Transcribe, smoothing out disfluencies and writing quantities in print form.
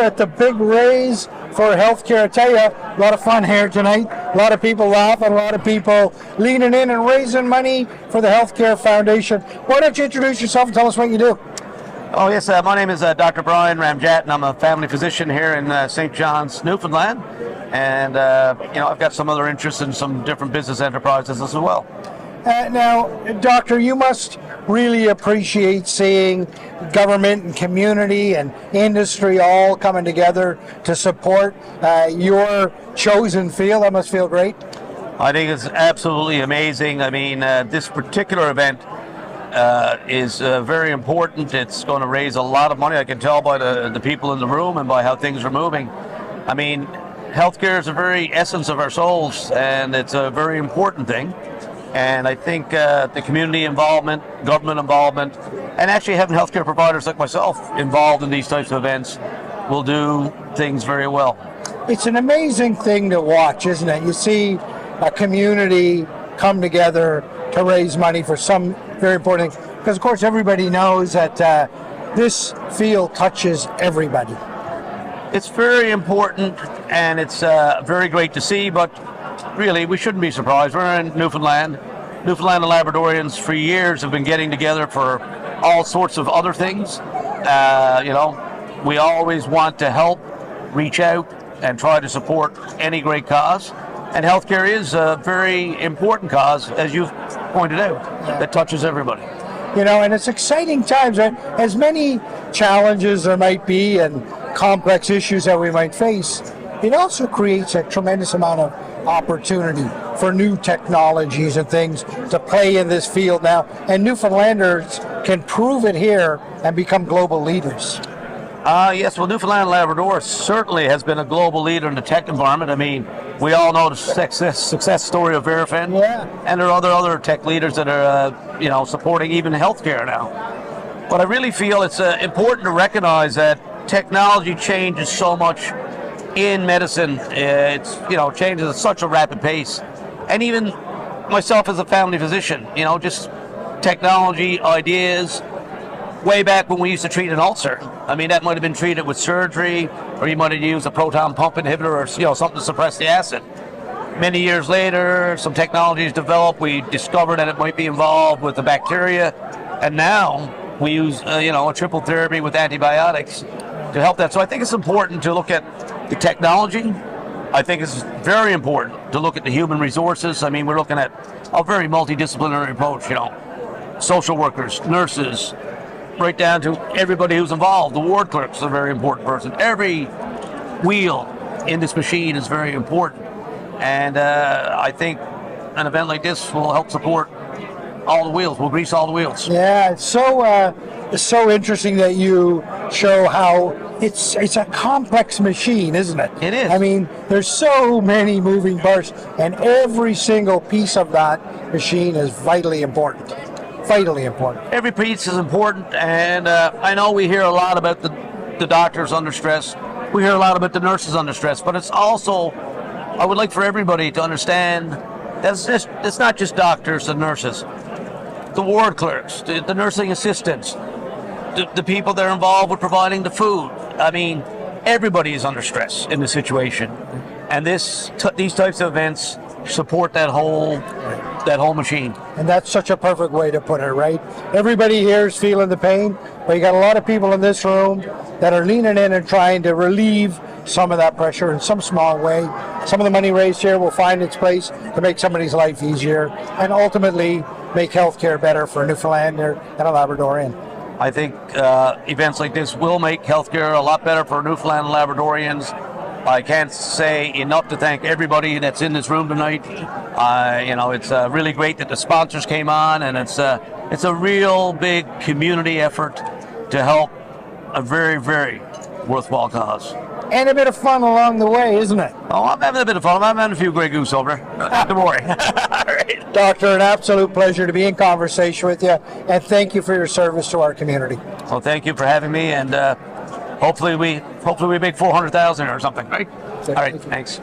at the big raise for healthcare. I tell you, a lot of fun here tonight. A lot of people laughing, a lot of people leaning in and raising money for the Healthcare Foundation. Why don't you introduce yourself and tell us what you do? Oh yes, my name is Dr. Brian Ramjattan. I'm a family physician here in St. John's, Newfoundland, and I've got some other interests in some different business enterprises as well. Now, Doctor, you must really appreciate seeing government and community and industry all coming together to support your chosen field. That must feel great. I think it's absolutely amazing. I mean, this particular event is very important. It's going to raise a lot of money. I can tell by the people in the room and by how things are moving. I mean, healthcare is the very essence of our souls, and it's a very important thing. And I think the community involvement, government involvement, and actually having healthcare providers like myself involved in these types of events will do things very well. It's an amazing thing to watch, isn't it? You see a community come together to raise money for some very important thing. Because, of course, everybody knows that this field touches everybody. It's very important, and it's very great to see, but really, we shouldn't be surprised. We're in Newfoundland. Newfoundland and Labradorians for years have been getting together for all sorts of other things. We always want to help, reach out, and try to support any great cause. And healthcare is a very important cause, as you've pointed out, that touches everybody. And it's exciting times, right? As many challenges there might be and complex issues that we might face, it also creates a tremendous amount of opportunity for new technologies and things to play in this field now. And Newfoundlanders can prove it here and become global leaders. Yes, well, Newfoundland and Labrador certainly has been a global leader in the tech environment. I mean, we all know the success story of Verifin, and there are other tech leaders that are, supporting even healthcare now. But I really feel it's important to recognize that technology changes so much in medicine. It's changes at such a rapid pace, and even myself as a family physician, just technology ideas. Way back when we used to treat an ulcer, I mean, that might have been treated with surgery, or you might have used a proton pump inhibitor, or something to suppress the acid. Many years later, some technologies developed. We discovered that it might be involved with the bacteria, and now we use a triple therapy with antibiotics to help that. So I think it's important to look at the technology. I think it's very important to look at the human resources. I mean, we're looking at a very multidisciplinary approach, social workers, nurses, right down to everybody who's involved. The ward clerk's a very important person. Every wheel in this machine is very important. And I think an event like this will help support all the wheels. We'll grease all the wheels. Yeah, it's so interesting that you show how it's a complex machine, isn't it? It is. I mean, there's so many moving parts, and every single piece of that machine is vitally important. Vitally important. Every piece is important, and I know we hear a lot about the doctors under stress. We hear a lot about the nurses under stress, but it's also, I would like for everybody to understand that it's not just doctors and nurses. The ward clerks, the nursing assistants, the people that are involved with providing the food. I mean, everybody is under stress in the situation, and these types of events support that whole machine. And that's such a perfect way to put it, right? Everybody here is feeling the pain, but you got a lot of people in this room that are leaning in and trying to relieve some of that pressure in some small way. Some of the money raised here will find its place to make somebody's life easier and ultimately make healthcare better for a Newfoundlander and a Labradorian. I think events like this will make healthcare a lot better for Newfoundland and Labradorians. I can't say enough to thank everybody that's in this room tonight. It's really great that the sponsors came on, and it's a real big community effort to help a very, very worthwhile cause. And a bit of fun along the way, isn't it? Oh, I'm having a bit of fun. I'm having a few Grey Goose over. Don't worry. All right. Doctor, an absolute pleasure to be in conversation with you, and thank you for your service to our community. Well, thank you for having me, and hopefully we make 400,000 or something, right? All right, thanks.